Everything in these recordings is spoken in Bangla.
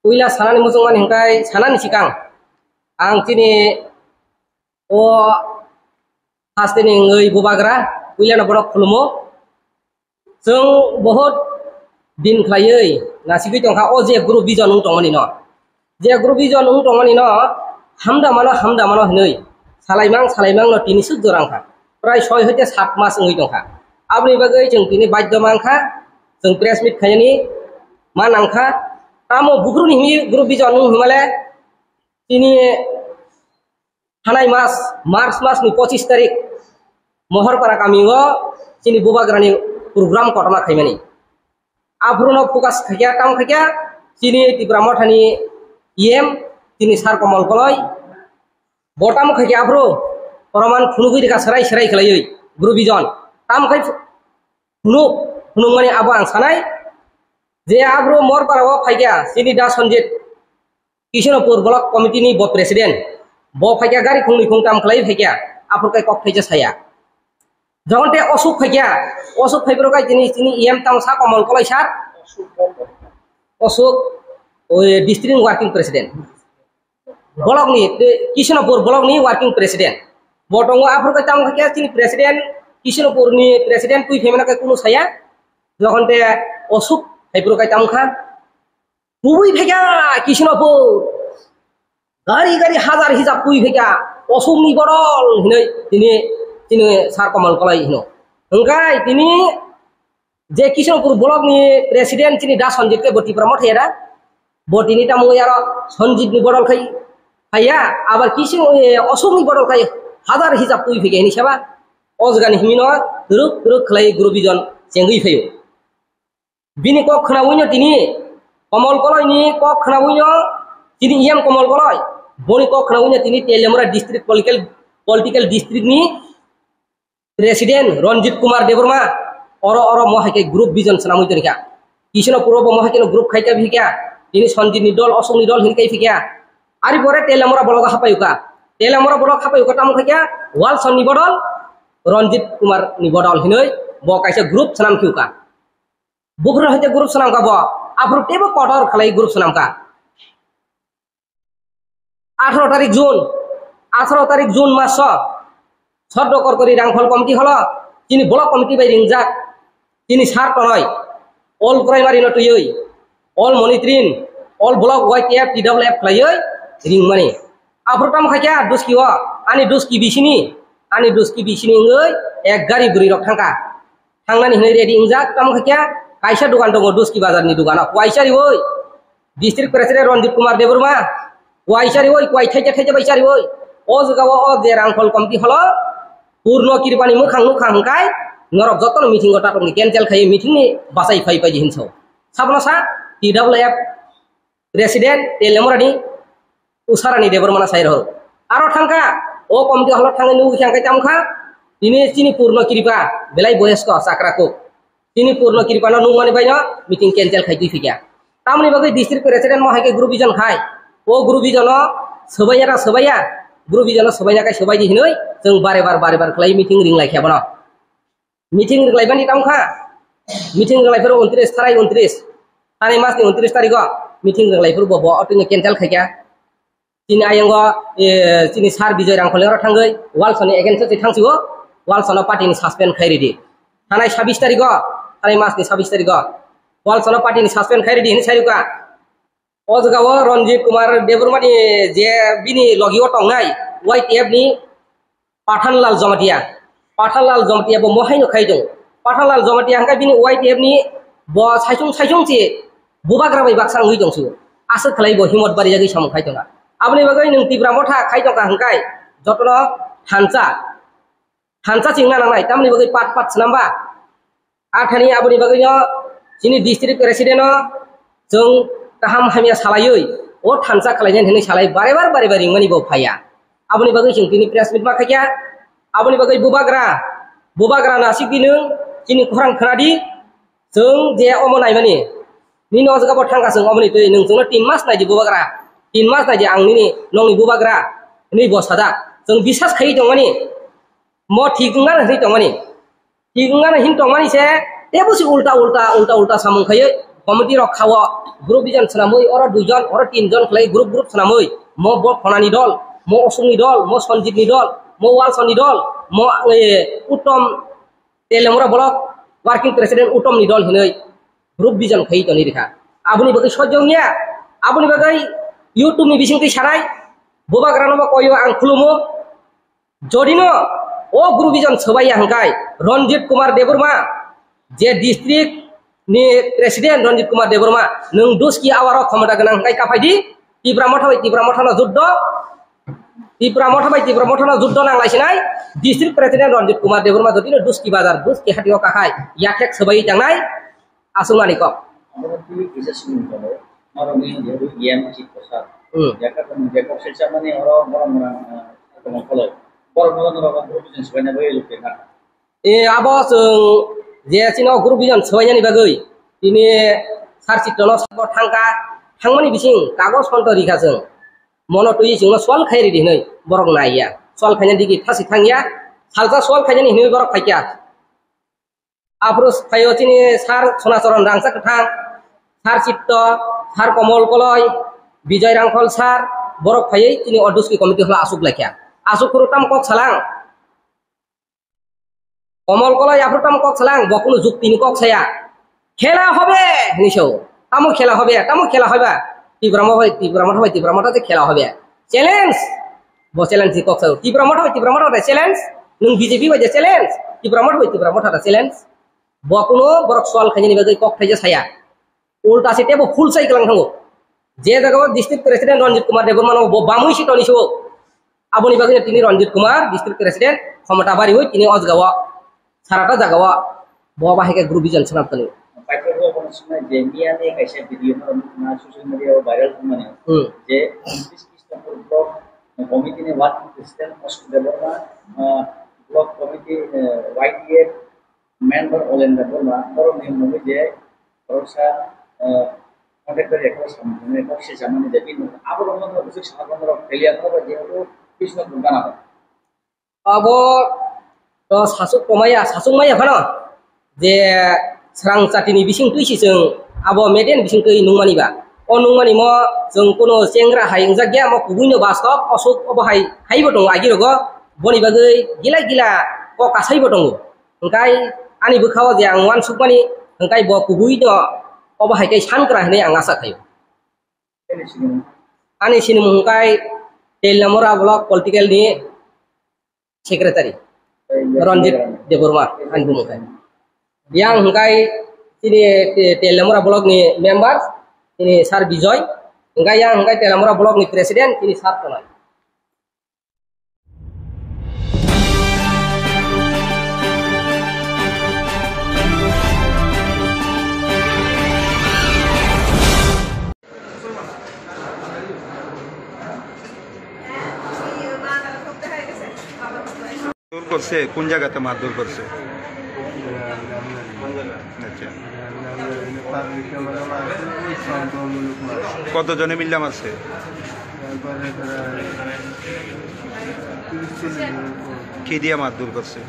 uila sanani musungman hingkai sanani sikang ang tini o hastini ngei bubagra uila na borok khulumo जों बहुत दिन खायै नासिगै तंखा ओ जे ग्रुप बिजन ung tongmani no je group बिजन ung tongmani no hamda mano hinoi salaimang no tini suk jorangkha prai 6 hoite 7 mas ngui tongkha abni bagai जों tini badyo mangkha जों press meet khayani manangkha tamo bukruni himi group बिजन ung himale tini hanai mas March mas ni 25 tarik Mohorpara kamingo tini bubagrani program kotoma khaimani afruno fokus khakya tam khakya chini tibramothani tini sar komol koloi botam khakya afro poroman phunugui deka sarai khlaioi guru bijon tam khai phunung mani abo ang sanai je afro mor parawo phakya chini da sonjit Kishanpur block committee ni bo president bo phakya gari khungni khungtam khlai phakya afro kai kok thaija saya Jonte osuk faibro kai tini tamsa komol kolai sar osuk district working president block ni Kishanpur block ni working president botongo afro kai tam kaya tini president Kishanpur ni president kui femena kai kunu saya jonte osuk faibro kai tam kha kui phega Kishanpur gari hazar hijab kui phega osuk ni bodol hinai tini sar komal kolai hino engkai tini je Kishanpur block ni president tini da sonjit ke boti promote ya boti ni tamu yaro sonjit ni bodol khai haya abar Kishan osuk ni bodol khai hazar hijab pui phige ni saba ozgan himino ruk khlai guru bijon cengui phayo bini kok khnabuino tini komal kolai ni kok khnabuino tini komol kolai boni kok khnabuino tini Telemura district political district ni Presiden Ronjit Kumar Deborma oro mohake group vision sanamui tonika Kishanpur bo mohake no group khaika bhikya ini sonjit ni dol osung ni dol hinkai phikya ari pore Telemura block hapayuka tam khakya wal son ni bodol Ronjit Kumar ni bodol hinoi bo kaisa group sanam kyuka bukro hoite group sanam ka bo afro tebo kotor khalai group sanam ka 18 tarik June mas Sodokor kori rangfol komiti holo tini block komiti bai ringjak tini sar tonoi all primary no tuyoi all monitoring all block YTF TWF klayoi ring mani afrotam khakya duski bisini ngoi ek gari buri rok thangnani hinai ready ingjak tam khakya kaisa dukan dongo duski bazar ni dugana kwaisari oi district president Ronjit Kumar Deborma kwaisari oi kwai thaija baisari oi o jagawo o je rangfol komiti holo Purno kirpani mukhang hangkai norok jotono meeting gota tongni cancel khai meeting ni basai phai pai hinso sabna sa TWF president Telemura ni usarani Debormana sairo aro thangka o komiti holo thangni nu khangkai tamkha ini purno kirpa belai boyesko sakrako ini purno kirpa no nungani baino meeting cancel khai tui fikya tamni bagai district president mo haike group vision khai o group vision no sobaya guru bijana sobainya kai sobai di hinoi जों बारे बार khlai meeting ring laikya bano meeting ring laibani tamkha meeting ring laifero 29 tani mas ni 29 tariko meeting ring laifero bo otini cancel khaikya tini ayango tini sar bijoy rang kholero thangai wal soni against ti thangsigo wal sono party ni suspend khairi di tanai 26 tariko tani mas ni 26 tariko wal sono party ni suspend khairi di ni saruka ojgawo Ronjit Kumar Deborma ni je bini logio tongnai YTF ni Pathanlal Jomatia bo mohai no khaidong Pathanlal Jomatia hangka bini YTF ni bo saisung che bubagra bai baksang hui dongsu asal khlai bo himot bari jagi sam khaidonga abni bagai nung tibra motha khaidongka hangkai jotono thansa chingna nangai tamni bagai pat snamba athani abni bagai no sini district president no जों kaham hamia salaioi o thansa khlainyan hinai salai bare bar ringmani bo phaya aboni bagai जों tini press meet ma khakya aboni bagai bubagra nasik dinung chini khorang khnadi जों je omo naimani ni no jaga bo thangka जों omoni tui nung जोंनो 3 mas naiji bubagra 3 mas naiji ang ni nongni bubagra ni bo sada जों bisas khai dongmani mo thigungna hin tongmani se tebusi ulta samung khaye committee রক্ষাও গ্রুপ বিজন সানামই ওরা দুইজন ওরা তিনজন খেলাই গ্রুপ সানামই মো ব ফনানি দল মো অসমনি দল মো সঞ্জিতনি দল মো ওয়ালসনি দল মো উত্তম তেলেমরা ব্লক ওয়ার্কিং প্রেসিডেন্ট উত্তমনি দল হিनै গ্রুপ বিজন খাই তনি রেখা আবুনি বাগै সজ্জংনিয়া আবুনি বাগै ইউটিউবনি বিসিংতি সারাই boba granoba koyo ang khulumo jodino o group bijan sobaya hangkai Ronjit Kumar Deburma je district ni president Ronjit Kumar Deburma nung duski awaro khamada ganang hangkai kapaidi tibra motha no juddo nang laisinai district president Ronjit Kumar Deburma jodino duski bazar duski hatio kakai yakhek sobai jangnai asungani kok abo je sino group bijan sobaini bagai ini sarcitono sabo thangmani bising kagos konto rikaseng mono tui singno sol khairi dinai borok naiya sol khaina digi thasi thangya salsa sol khaina ni hinui borok khaikya aprus phayo chini sar sonachoron rangsa kathang sar chitto sar komol koloi Bijay Rangkol sar borok phayai tini oduski komiti hla asuk lakya asuk kurutam kok salang কমল কলয় আফরতাম কক সালাং বকুনো যুক্তি নি কক ছায়া খেলা হবে নিশো তামো খেলা হবে তীব্রমঠ যে খেলা হবে চ্যালেঞ্জ বো চ্যালেঞ্জ কক সাউ তীব্রমঠ চ্যালেঞ্জ নং বিজেপি বাজে চ্যালেঞ্জ তীব্রমঠ চ্যালেঞ্জ বকুনো বরক সল খাইনি বাগৈ কক থাইজে ছায়া উল্টা সিটে বো ফুল সাইকেল থাঙ্গো যে জায়গা ডিস্ট্রিক্ট প্রেসিডেন্ট রঞ্জিত কুমার দেববর্মা বো বামুই সিট নিশো আবনি বাগৈ তিনি রঞ্জিত কুমার ডিস্ট্রিক্ট প্রেসিডেন্ট ক্ষমতা বাড়ি হই তিনি অজগাওয়া সারাটা জায়গা bawa bahaya grup bijan senap tani. Pakai dua orang semua jemian ni kaisa video na social media viral kemana? Je kisah blog komite ni what Kristen Deborma blog komite YDF member olen Deborma orang ni mungkin je perusa kontak dari ekor sama ni ekor si zaman ni jadi apa orang tu busuk sama orang pilihan apa je tu kisah bukan apa? Abo sasuk maya kana je serang satini bising tuisi seng abo meden bising kei nungmani ba o nungmani mo jeng kono sengra haing jagya mo kubuino baskop osuk obo hai botong agi rogo boni bagai gila ko kasai botong engkai ani bukhawa je ang wan sukmani engkai bo kubuino obo hai kai sankra hne ang asa khayo ani sini engkai Telamora block political ni secretary Ronjit Deburma anbu mukai yang hengkai ini Telamora blog ni members ini Sar Bijoy hengkai yang hengkai Telamora blog ni presiden ini Sar Tonai दूर करছে কোন জায়গাতে মারধর করছে কতজনে মিল্লা মারছে কি দিয়া মারধর করছে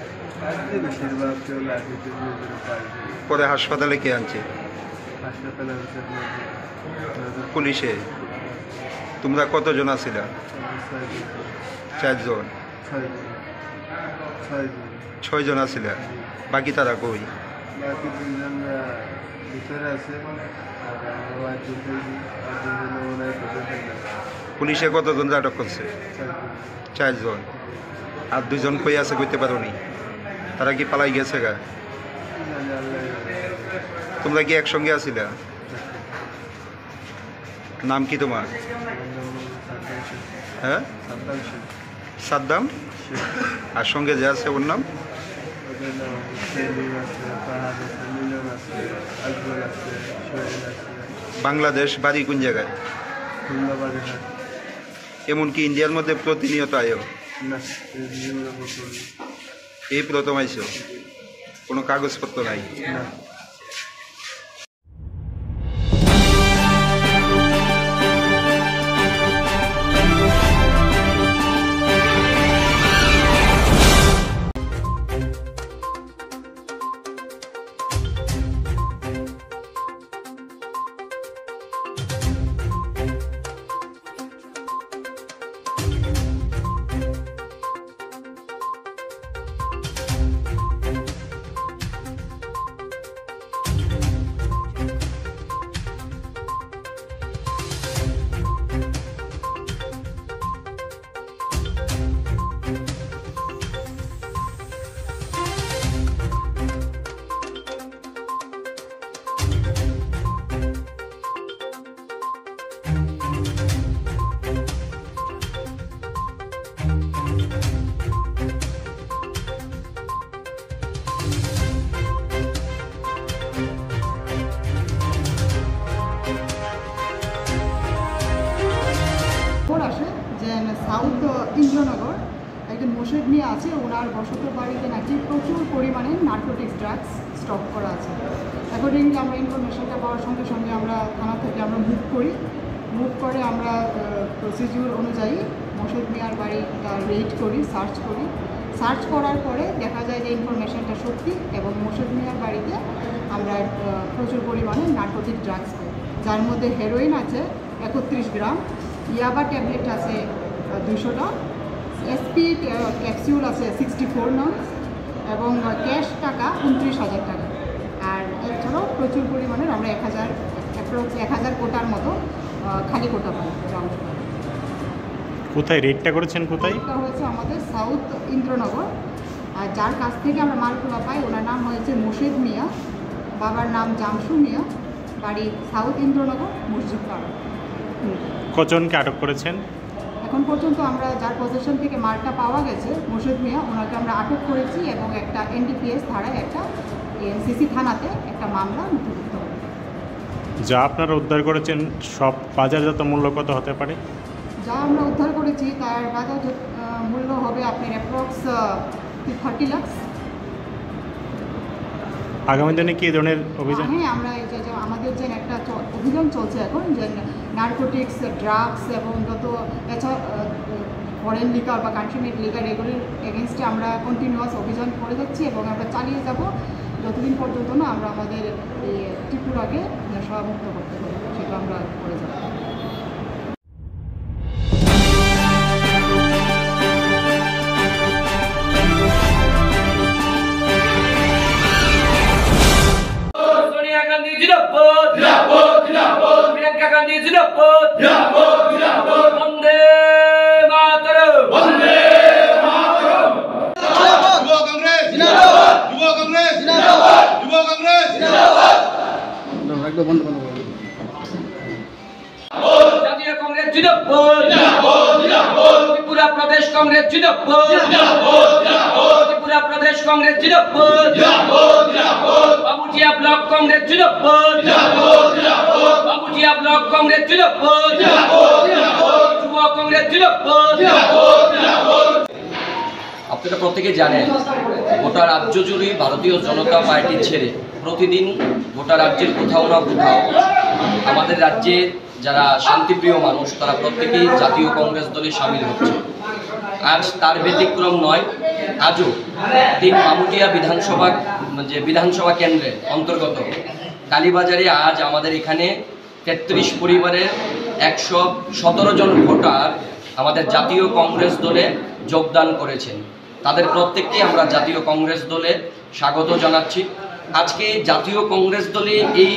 পরে হাসপাতালে কে আনছে পুলিশে তোমরা কতজন আছিলা 4 জন 6 জন আছিলেন বাকি তারা কই পুলিশে কতজন আটক করছে 4 জন আর 2 জন কই আছে কইতে পারোনি তারা কি পালাই গেছে গা তোমরা কি একসঙ্গে আছিলা নাম কি তোমার হ্যাঁ সাদ্দাম আর সঙ্গে যে আছে ওর নাম বাংলাদেশ বাড়ি কোন জায়গায় এমনকি ইন্ডিয়ার মধ্যে প্রতিনিয়ত আয়ো এই প্রথম আইসো কোনো কাগজপত্র নাই একজন মোর্শেদ মিয়া আছে, ওনার বসত বাড়িতে নাকি প্রচুর পরিমাণে নার্কোটিক্স ড্রাগস স্টক করা আছে। অ্যাকর্ডিংলি আমরা ইনফরমেশনটা পাওয়ার সঙ্গে সঙ্গে আমরা থানা থেকে আমরা মুভ করে আমরা প্রসিডিউর অনুযায়ী মোর্শেদ মিয়ার বাড়িটা রেড করি, সার্চ করার পরে দেখা যায় যে ইনফরমেশনটা সত্যি এবং মোর্শেদ মিয়ার বাড়িতে আমরা প্রচুর পরিমাণে নার্কোটিক ড্রাগস পাই, যার মধ্যে হেরোইন আছে 31 গ্রাম, ইয়াবা ট্যাবলেট আছে 200টা, এসপি ক্যাপসিউল আছে 64 নং এবং ক্যাশ টাকা 29,000 টাকা। আর এছাড়াও প্রচুর পরিমাণের আমরা 1000 কোটার মতো খালি কোটা পাই। কোথায় রেটটা করেছেন? কোথায় হয়েছে? আমাদের সাউথ ইন্দ্রনগর। আর যার কাছ থেকে আমরা মালগুলো পাই ওনার নাম হয়েছে মোর্শেদ মিয়া, বাবার নাম জামশু মিয়া, বাড়ি সাউথ ইন্দ্রনগর, মসজিদ পাড়া। কজনকে আটক করেছেন? এখন পর্যন্ত আমরা যার পজিশন থেকে মালটা পাওয়া গেছে মোর্শেদ মিয়া, ওনাকে আমরা আটক করেছি এবং একটা NDPS ধারায় একটা NCC থানাতে একটা মামলা নথিভুক্ত হবে। যা আপনারা উদ্ধার করেছেন সব বাজারজাত মূল্য কত হতে পারে? যা আমরা উদ্ধার করেছি তার বাজার মূল্য হবে আপনার অ্যাপ্রক্স 30 লাখ। আগামী দিনে কি ধরনের অভিযান? হ্যাঁ, আমরা এই যে আমাদের যে একটা অভিযান চলছে এখন, যে নার্কোটিক্স, ড্রাগস এবং যত এছাড়া ফরেন লিকার বা কান্ট্রিমেড লিকার এগুলির এগেনস্টে আমরা কন্টিনিউয়াস অভিযান করে যাচ্ছি এবং আমরা চালিয়ে যাব যতদিন পর্যন্ত না আমরা আমাদের এই ত্রিপুরাকে নেশামুক্ত করতে পারি, সেটা আমরা করে যাব। सोनिया गांधी जिंदाबाद, जिंदाबाद, जिंदाबाद। प्रियंका गांधी जिंदाबाद, जिंदाबाद, जिंदाबाद। वंदे मातरम, वंदे मातरम। युवा कांग्रेस जिंदाबाद, युवा कांग्रेस जिंदाबाद, युवा कांग्रेस जिंदाबाद। জাতীয় কংগ্রেস জিন্দাবাদ, জিন্দাবাদ, জিন্দাবাদ। ত্রিপুরা প্রদেশ কংগ্রেস জিন্দাবাদ, জিন্দাবাদ, জিন্দাবাদ। ত্রিপুরা প্রদেশ কংগ্রেস জিন্দাবাদ, জিন্দাবাদ, জিন্দাবাদ। বাবুটিয়া ব্লক কংগ্রেস জিন্দাবাদ, জিন্দাবাদ, জিন্দাবাদ। বাবুটিয়া ব্লক কংগ্রেস জিন্দাবাদ, জিন্দাবাদ, জিন্দাবাদ। যুব কংগ্রেস জিন্দাবাদ, জিন্দাবাদ, জিন্দাবাদ। আপনারা প্রত্যেকে জানেন গোটা রাজ্য জুড়ে ভারতীয় জনতা পার্টি ছেড়ে প্রতিদিন গোটা রাজ্যের কোথাও না কোথাও আমাদের রাজ্যের যারা শান্তিপ্রিয় মানুষ তারা প্রত্যেকেই জাতীয় কংগ্রেস দলে সামিল হচ্ছে। আজ তার ব্যতিক্রম নয়। আজও ঠিক মামুটিয়া বিধানসভা কেন্দ্রের অন্তর্গত কালীবাজারে আজ আমাদের এখানে 33 পরিবারের 117 জন ভোটার আমাদের জাতীয় কংগ্রেস দলে যোগদান করেছেন। তাদের প্রত্যেককে আমরা জাতীয় কংগ্রেস দলে স্বাগত জানাচ্ছি। আজকে জাতীয় কংগ্রেস দলে এই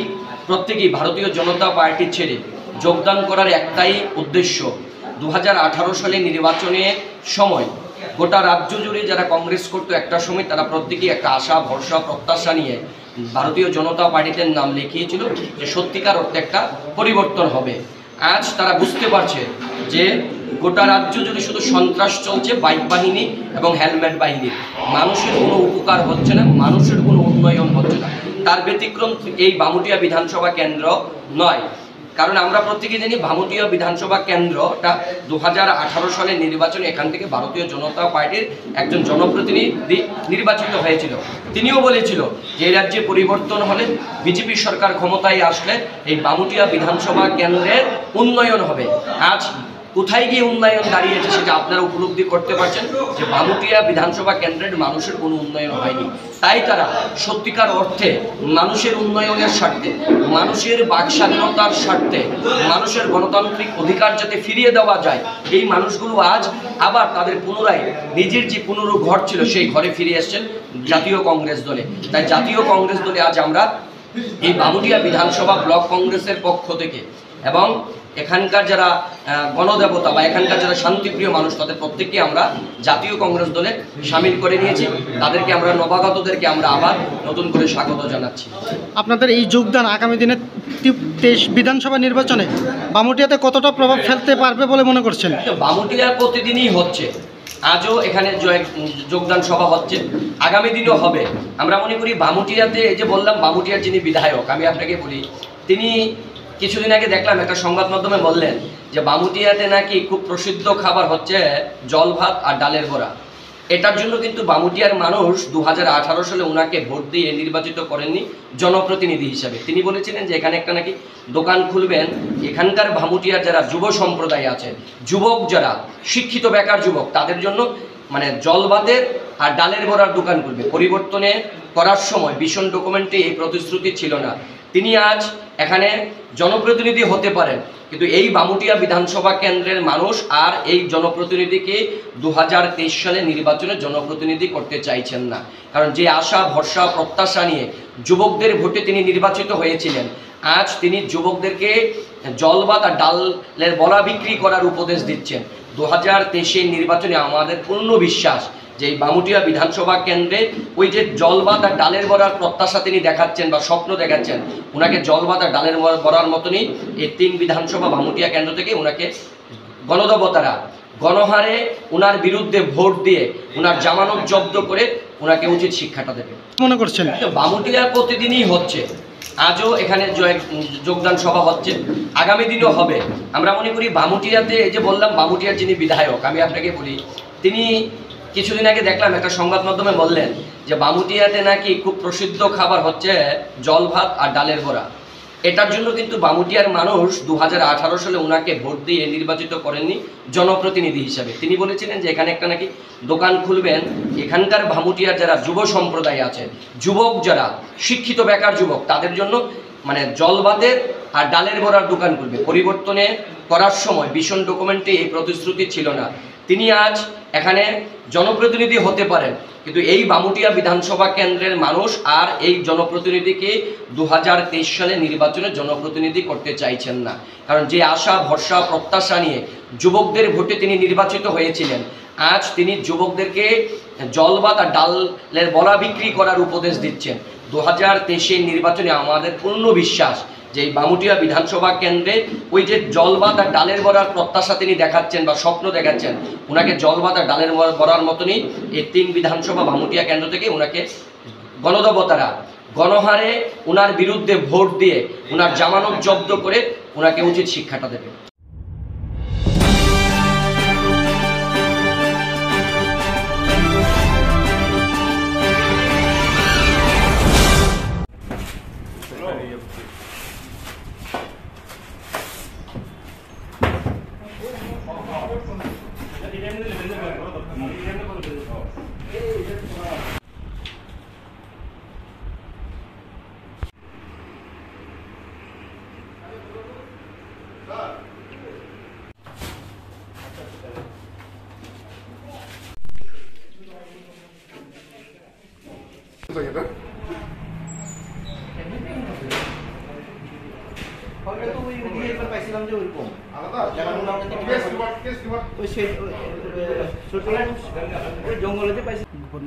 প্রত্যেকেই ভারতীয় জনতা পার্টি ছেড়ে যোগদান করার একটাই উদ্দেশ্য, 2018 সালে নির্বাচনের সময় গোটা রাজ্য জুড়ে যারা কংগ্রেস করতো একটা সময় তারা প্রত্যেকেই একটা আশা ভরসা প্রত্যাশা নিয়ে ভারতীয় জনতা পার্টিতে নাম লিখিয়েছিল যে সত্যিকার অর্থে একটা পরিবর্তন হবে। আজ তারা বুঝতে পারছে যে গোটা রাজ্য জুড়ে শুধু সন্ত্রাস চলছে, বাইক বাহিনী এবং হেলমেট বাহিনী, মানুষের কোনো উপকার হচ্ছে না, মানুষের কোনো উন্নয়ন হচ্ছে না। তার ব্যতিক্রম এই বামুটিয়া বিধানসভা কেন্দ্র নয়, কারণ আমরা প্রত্যেকে জানি বামুটিয়া বিধানসভা কেন্দ্রটা 2018 সালের নির্বাচনে এখান থেকে ভারতীয় জনতা পার্টির একজন জনপ্রতিনিধি নির্বাচিত হয়েছিল। তিনিও বলেছিল যে এই রাজ্যে পরিবর্তন হলে বিজেপি সরকার ক্ষমতায় আসলে এই বামুটিয়া বিধানসভা কেন্দ্রের উন্নয়ন হবে। আজ কোথায় গিয়ে উন্নয়ন দাঁড়িয়েছে সেটা আপনারা উপলব্ধি করতে পারছেন যে বামুটিয়া বিধানসভা কেন্দ্রের মানুষের কোনো উন্নয়ন হয়নি। তাই তারা সত্যিকার অর্থে মানুষের উন্নয়নের স্বার্থে, মানুষের বাক স্বাধীনতার স্বার্থে, মানুষের গণতান্ত্রিক অধিকার যাতে ফিরিয়ে দেওয়া যায়, এই মানুষগুলো আজ আবার তাদের পুনরায় নিজের যে পুনরু ঘর ছিল সেই ঘরে ফিরে এসছেন জাতীয় কংগ্রেস দলে। তাই জাতীয় কংগ্রেস দলে আজ আমরা এই বামুটিয়া বিধানসভা ব্লক কংগ্রেসের পক্ষ থেকে এবং এখানকার যারা গণদেবতা বা এখানকার যারা শান্তিপ্রিয় মানুষ তাদের প্রত্যেককে আমরা জাতীয় কংগ্রেস দলে সামিল করে নিয়েছি। তাদেরকে আমরা নবাগতদেরকে আমরা আবার নতুন করে স্বাগত জানাচ্ছি। আপনাদের এই যোগদান আগামী দিনে 23 বিধানসভা নির্বাচনে বামুটিয়াতে কতটা প্রভাব ফেলতে পারবে বলে মনে করছেন? বামুটিয়া প্রতিদিনই হচ্ছে, আজও এখানে যোগদান সভা হচ্ছে, আগামী দিনও হবে। আমরা মনে করি বামুটিয়াতে এই যে বললাম বামুটিয়ার যিনি বিধায়ক, আমি আপনাকে বলি তিনি কিছুদিন আগে দেখলাম একটা সংবাদ মাধ্যমে বললেন যে বামুটিয়াতে নাকি খুব প্রসিদ্ধ খাবার হচ্ছে জল ভাত আর ডালের বড়া। এটার জন্য কিন্তু বামুটিয়ার মানুষ 2018 সালে ওনাকে ভোট দিয়ে নির্বাচিত করেননি জনপ্রতিনিধি হিসাবে। তিনি বলেছিলেন যে এখানে একটা নাকি দোকান খুলবেন, এখানকার বামুটিয়ার যারা যুব সম্প্রদায় আছে, যুবক যারা শিক্ষিত বেকার যুবক, তাদের জন্য মানে জল ভাতের আর ডালের বড়ার দোকান খুলবে। পরিবর্তনে করার সময় ভীষণ ডকুমেন্টে এই প্রতিশ্রুতি ছিল না। তিনি আজ এখানে জনপ্রতিনিধি হতে পারেন, কিন্তু এই বামুটিয়া বিধানসভা কেন্দ্রের মানুষ আর এই জনপ্রতিনিধিকে 2023 সালে নির্বাচনে জনপ্রতিনিধি করতে চাইছেন না। কারণ যে আশা ভরসা প্রত্যাশা নিয়ে যুবকদের ভোটে তিনি নির্বাচিত হয়েছিলেন, আজ তিনি যুবকদেরকে জল ভাত আর ডালের বড়া বিক্রি করার উপদেশ দিচ্ছেন। 2023 নির্বাচনে আমাদের পূর্ণ বিশ্বাস যে এই বামুটিয়া বিধানসভা কেন্দ্রে ওই যে জল ভাত আর ডালের বড়ার প্রত্যাশা তিনি দেখাচ্ছেন বা স্বপ্ন দেখাচ্ছেন, ওনাকে জল ভাত আর ডালের বড়ার মতনই এই 3 বিধানসভা বামুটিয়া কেন্দ্র থেকে ওনাকে গণদেবতারা গণহারে ওনার বিরুদ্ধে ভোট দিয়ে ওনার জামানত জব্দ করে ওনাকে উচিত শিক্ষাটা দেবে মনে করছেন। বামুটিয়া প্রতিদিনই হচ্ছে, আজও এখানে যোগদান সভা হচ্ছে, আগামী দিনও হবে। আমরা মনে করি বামুটিয়াতে, এই যে বললাম বামুটিয়ার যিনি বিধায়ক, আমি আপনাকে বলি, তিনি কিছুদিন আগে দেখলাম একটা সংবাদ মাধ্যমে বললেন যে বামুটিয়াতে নাকি খুব প্রসিদ্ধ খাবার হচ্ছে জল ভাত আর ডালের বড়া। এটার জন্য কিন্তু বামুটিয়ার মানুষ 2018 সালে ওনাকে ভোট দিয়ে নির্বাচিত করেননি জনপ্রতিনিধি হিসাবে। তিনি বলেছিলেন যে এখানে একটা নাকি দোকান খুলবেন, এখানকার বামুটিয়ার যারা যুব সম্প্রদায় আছে, যুবক যারা শিক্ষিত বেকার যুবক, তাদের জন্য মানে জল ভাতের আর ডালের বড়ার দোকান খুলবে। পরিবর্তনে করার সময় ভীষণ ডকুমেন্টে এই প্রতিশ্রুতি ছিল না। তিনি আজ এখানে জনপ্রতিনিধি হতে পারেন, কিন্তু এই বামুটিয়া বিধানসভা কেন্দ্রের মানুষ আর এই জনপ্রতিনিধিকে 2023 সালে নির্বাচনে জনপ্রতিনিধি করতে চাইছেন না। কারণ যে আশা ভরসা প্রত্যাশা নিয়ে যুবকদের ভোটে তিনি নির্বাচিত হয়েছিলেন, আজ তিনি যুবকদেরকে জল ভাত আর ডালের বড়া বিক্রি করার উপদেশ দিচ্ছেন। 2023 নির্বাচনে আমাদের পূর্ণ বিশ্বাস যে এই বামুটিয়া বিধানসভা কেন্দ্রে ওই যে জল ভাত আর ডালের বড়ার প্রত্যাশা তিনি দেখাচ্ছেন বা স্বপ্ন দেখাচ্ছেন, ওনাকে জল ভাত আর ডালের বড়ার মতনই এই 3 বিধানসভা বামুটিয়া কেন্দ্র থেকে ওনাকে গণদেবতারা গণহারে ওনার বিরুদ্ধে ভোট দিয়ে ওনার জামানত জব্দ করে ওনাকে উচিত শিক্ষাটা দেবে।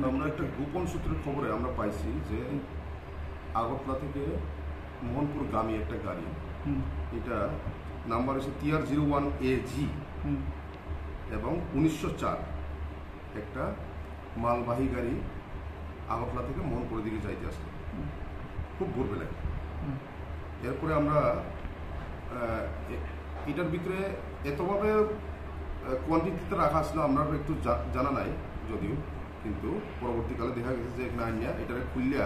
আমরা একটা গোপন সূত্রের খবরে আমরা পাইছি যে আগরতলা থেকে মোহনপুর গামী একটা গাড়ি, এটা নাম্বার হচ্ছে TR01 AG এবং 1904 একটা মালবাহী গাড়ি আগরতলা থেকে মোহনপুরের দিকে যাইতে আসছে খুব ভোরবেলায়। এরপরে আমরা এটার ভিতরে এতভাবে কোয়ান্টিটিতে রাখা আসলে আমরা একটু জানা নাই যদিও, কিন্তু পরবর্তীকালে দেখা গেছে যে এখানে আইনিয়া এটারে খুললিয়া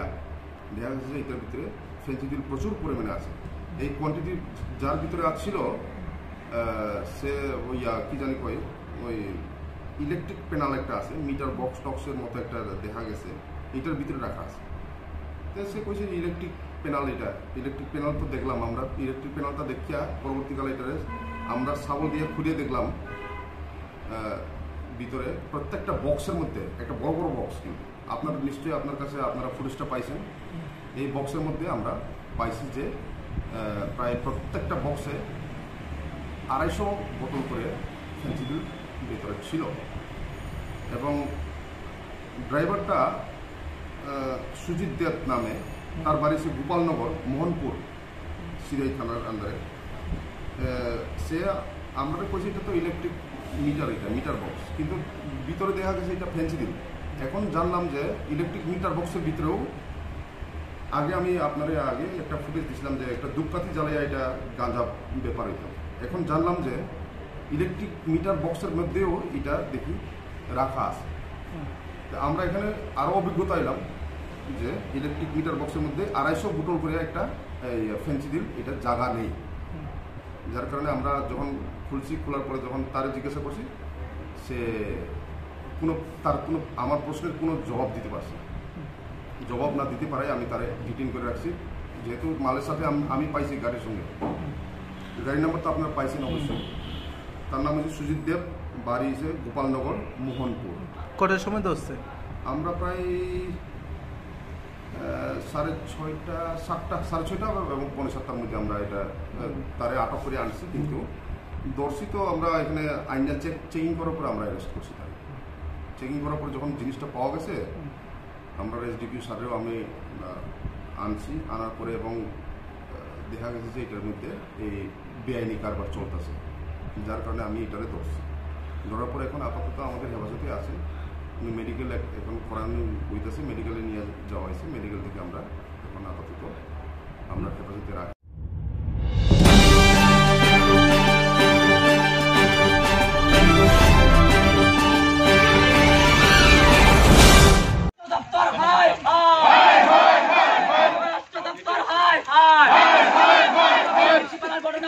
দেখা গেছে যে এটার ভিতরে ফেন্সিডিল প্রচুর পরিমাণে আছে। এই কোয়ান্টিটি যার ভিতরে আসছিল সে ওই কি জানি কয় ওই ইলেকট্রিক প্যানেল একটা আছে, মিটার বক্স টক্সের মতো একটা দেখা গেছে এটার ভিতরে রাখা আছে। তো সে কইছে ইলেকট্রিক প্যানেল, এটা ইলেকট্রিক প্যানেল তো দেখলাম আমরা, ইলেকট্রিক প্যানেলটা দেখিয়া পরবর্তীকালে এটারে আমরা সাবল দিয়ে খুলে দেখলাম ভিতরে প্রত্যেকটা বক্সের মধ্যে একটা বড় বড় বক্স, কিন্তু আপনার নিশ্চয়ই আপনার কাছে আপনারা ফুটেজটা পাইছেন, এই বক্সের মধ্যে আমরা পাইছি যে প্রায় প্রত্যেকটা বক্সে 250 বোতল করে ফেন্সিডিল ভিতরে ছিল। এবং ড্রাইভারটা সুজিত দেব নামে, তার বাড়ি সে গোপালনগর মোহনপুর সিরাই থানার আন্ডারে। সে আমরা কইছি এটা তো ইলেকট্রিক মিটার, এটা মিটার বক্স, কিন্তু ভিতরে দেখা গেছে এটা ফেন্সিডিল। এখন জানলাম যে ইলেকট্রিক মিটার বক্সের ভিতরেও আগে আমি আপনার আগে একটা ফুটেজ দিয়েছিলাম যে একটা ধূপকাঠি জ্বালাইয়া এটা গাঁজা ব্যাপার হইত। এখন জানলাম যে ইলেকট্রিক মিটার বক্সের মধ্যেও এটা দেখি রাখা আছে। আমরা এখানে আরও অভিজ্ঞতা এলাম যে ইলেকট্রিক মিটার বক্সের মধ্যে 250 বোতল করে একটা ফেন্সিডিল এটা জায়গা নেই, যার কারণে আমরা যখন খুলছি, খোলার পরে যখন তারে জিজ্ঞাসা করছি, সে তার কোনো আমার প্রশ্নের কোনো জবাব দিতে পারছে না। জবাব না দিতে পারে আমি তারে ডিটেইন করে রাখছি, যেহেতু মালের সাথে আমি পাইছি গাড়ির সঙ্গে। গাড়ির নাম্বার তো আপনারা পাইছেন অবশ্যই। তার নাম হচ্ছে সুজিত দেব, বাড়ি হচ্ছে গোপালনগর, মোহনপুর। কটার সময় ধরছে? আমরা প্রায় 6:30, 7টা, 6:30 এবং 7:45 মধ্যে আমরা এটা তারে আটক করে আনছি। কিন্তু দর্শি তো আমরা এখানে আইনা চেকিং করার পর আমরা অ্যারেস্ট করছি। তাই চেকিং করার পর যখন জিনিসটা পাওয়া গেছে, আমরা এসডিপিও স্যারেও আমি আনছি, আনার পরে এবং দেখা গেছে যে এটার মধ্যে এই বেআইনি কারবার চলতেছে, যার কারণে আমি এটারে ধরছি। ধরার পরে এখন আপাতত আমাদের হেফাজতে আছে। মেডিকেল এখন করানো হইতেছে, মেডিকেলে নিয়ে যাওয়া হয়েছে। মেডিকেল থেকে আমরা এখন আপাতত আমরা হেফাজতে রাখি।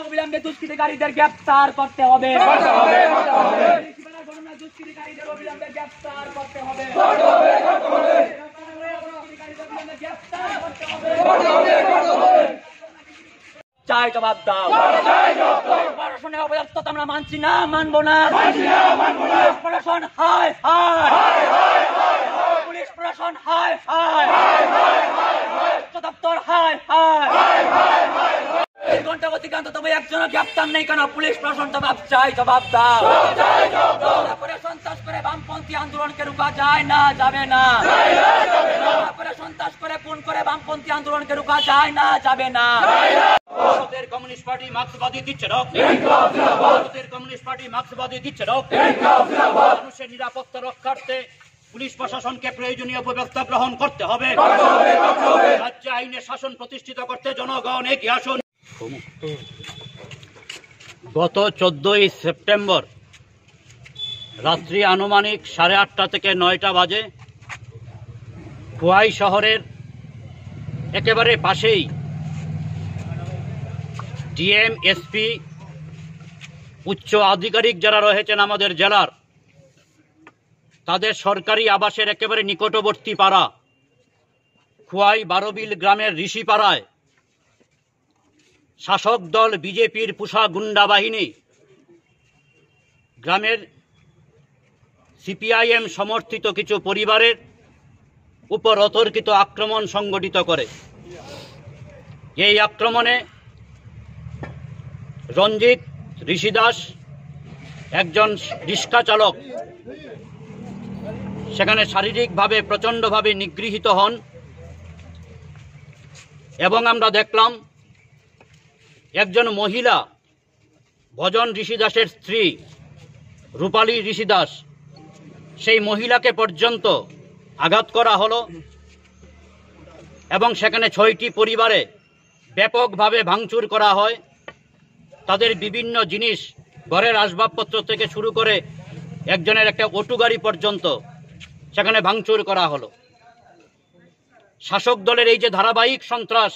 অবিলম্বে দুষ্কৃতিকারীদের গ্রেফতার করতে হবে। দুষ্কৃতিকারীদের অবিলম্বে গ্রেফতার করতে হবে। চাই জবাব দাও। প্রশাসনের অপদার্থতা আমরা মানছি না, মানবো না। প্রশাসন হায় হায়, পুলিশ প্রশাসন হায় হায়, দপ্তর হায় হায়। ঘন্টা অতিক্রান্ত তবে একজনের গ্রেফতার নেই কেন? পুলিশ প্রশাসন জবাব চাই, জবাব দাও। সন্ত্রাস করে বামপন্থী আন্দোলনকে রুখা যায় না, যাবে না। সন্ত্রাস করে খুন করে বামপন্থী আন্দোলনকে রুখা যায় না, যাবে না। ভারতের কমিউনিস্ট পার্টি মার্ক্সবাদী দিচ্ছে রক্ত, ভারতের কমিউনিস্ট পার্টি মার্ক্সবাদী দিচ্ছে রক্ত। মানুষের নিরাপত্তা রক্ষার্থে পুলিশ প্রশাসনকে প্রয়োজনীয় ব্যবস্থা গ্রহণ করতে হবে। রাজ্যে আইনের শাসন প্রতিষ্ঠিত করতে জনগণ এগিয়ে আসুন। গত 14ই সেপ্টেম্বর রাত্রি আনুমানিক 8:30 থেকে 9টা বাজে খোয়াই শহরের একেবারে পাশেই ডিএম, এসপি, উচ্চ আধিকারিক যারা রয়েছেন আমাদের জেলার, তাদের সরকারি আবাসের একেবারে নিকটবর্তী পাড়া খোয়াই 12 বিল গ্রামের ঋষিপাড়ায় শাসক দল বিজেপির পুষা গুন্ডা বাহিনী গ্রামের সিপিআইএম সমর্থিত কিছু পরিবারের উপর অতর্কিত আক্রমণ সংগঠিত করে। এই আক্রমণে রঞ্জিত ঋষিদাস, একজন রিক্সা চালক, সেখানে শারীরিকভাবে প্রচণ্ডভাবে নিগৃহীত হন। এবং আমরা দেখলাম একজন মহিলা, ভজন ঋষিদাসের স্ত্রী রূপালী ঋষিদাস, সেই মহিলাকে পর্যন্ত আঘাত করা হলো এবং সেখানে 6টি পরিবারে ব্যাপকভাবে ভাঙচুর করা হয়। তাদের বিভিন্ন জিনিস, ঘরের আসবাবপত্র থেকে শুরু করে একজনের একটা অটো গাড়ি পর্যন্ত সেখানে ভাঙচুর করা হলো। শাসক দলের এই যে ধারাবাহিক সন্ত্রাস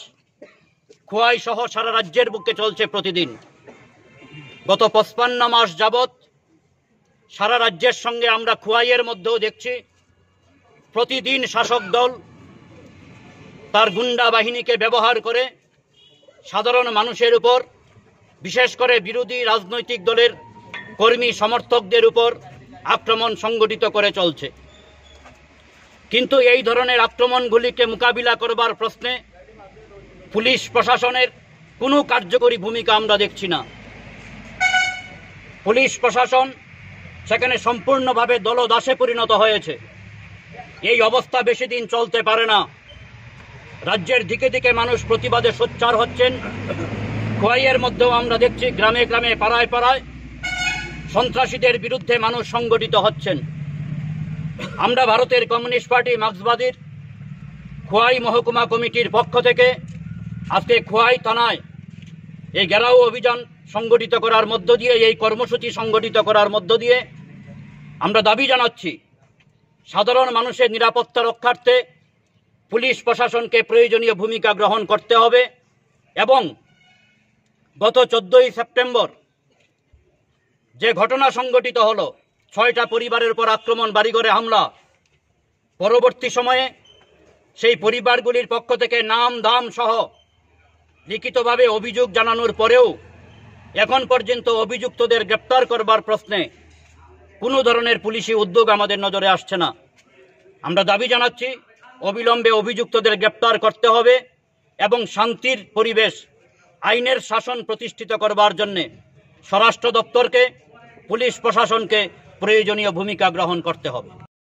খোয়াই সহ সারা রাজ্যের বুকে চলছে প্রতিদিন। গত 55 মাস যাবৎ সারা রাজ্যের সঙ্গে আমরা খোয়াইয়ের মধ্যেও দেখছি প্রতিদিন শাসক দল তার গুন্ডা বাহিনীকে ব্যবহার করে সাধারণ মানুষের উপর, বিশেষ করে বিরোধী রাজনৈতিক দলের কর্মী সমর্থকদের উপর আক্রমণ সংগঠিত করে চলছে। কিন্তু এই ধরনের আক্রমণগুলিকে মোকাবিলা করবার প্রশ্নে পুলিশ প্রশাসনের কোনো কার্যকরী ভূমিকা আমরা দেখছি না। পুলিশ প্রশাসন সেখানে সম্পূর্ণভাবে দলদাসে পরিণত হয়েছে। এই অবস্থা বেশি দিন চলতে পারে না। রাজ্যের দিকে দিকে মানুষ প্রতিবাদে সোচ্চার হচ্ছেন। খোয়াইয়ের মধ্যেও আমরা দেখছি গ্রামে গ্রামে, পাড়ায় পাড়ায় সন্ত্রাসীদের বিরুদ্ধে মানুষ সংগঠিত হচ্ছেন। আমরা ভারতের কমিউনিস্ট পার্টি মার্ক্সবাদীর খোয়াই মহকুমা কমিটির পক্ষ থেকে আজকে খোয়াই থানায় এই ঘেরাও অভিযান সংগঠিত করার মধ্য দিয়ে, এই কর্মসূচি সংগঠিত করার মধ্য দিয়ে আমরা দাবি জানাচ্ছি সাধারণ মানুষের নিরাপত্তা রক্ষার্থে পুলিশ প্রশাসনকে প্রয়োজনীয় ভূমিকা গ্রহণ করতে হবে এবং গত 14ই সেপ্টেম্বর যে ঘটনা সংঘটিত হলো, 6টা পরিবারের উপর আক্রমণ, বাড়িঘরে হামলা, পরবর্তী সময়ে সেই পরিবারগুলির পক্ষ থেকে নাম দাম সহ লিখিতভাবে অভিযোগ জানানোর পরেও এখন পর্যন্ত অভিযুক্তদের গ্রেপ্তার করবার প্রশ্নে কোনো ধরনের পুলিশি উদ্যোগ আমাদের নজরে আসছে না। আমরা দাবি জানাচ্ছি অবিলম্বে অভিযুক্তদের গ্রেপ্তার করতে হবে এবং শান্তির পরিবেশ, আইনের শাসন প্রতিষ্ঠিত করবার জন্যে স্বরাষ্ট্র দপ্তরকে, পুলিশ প্রশাসনকে প্রয়োজনীয় ভূমিকা গ্রহণ করতে হবে।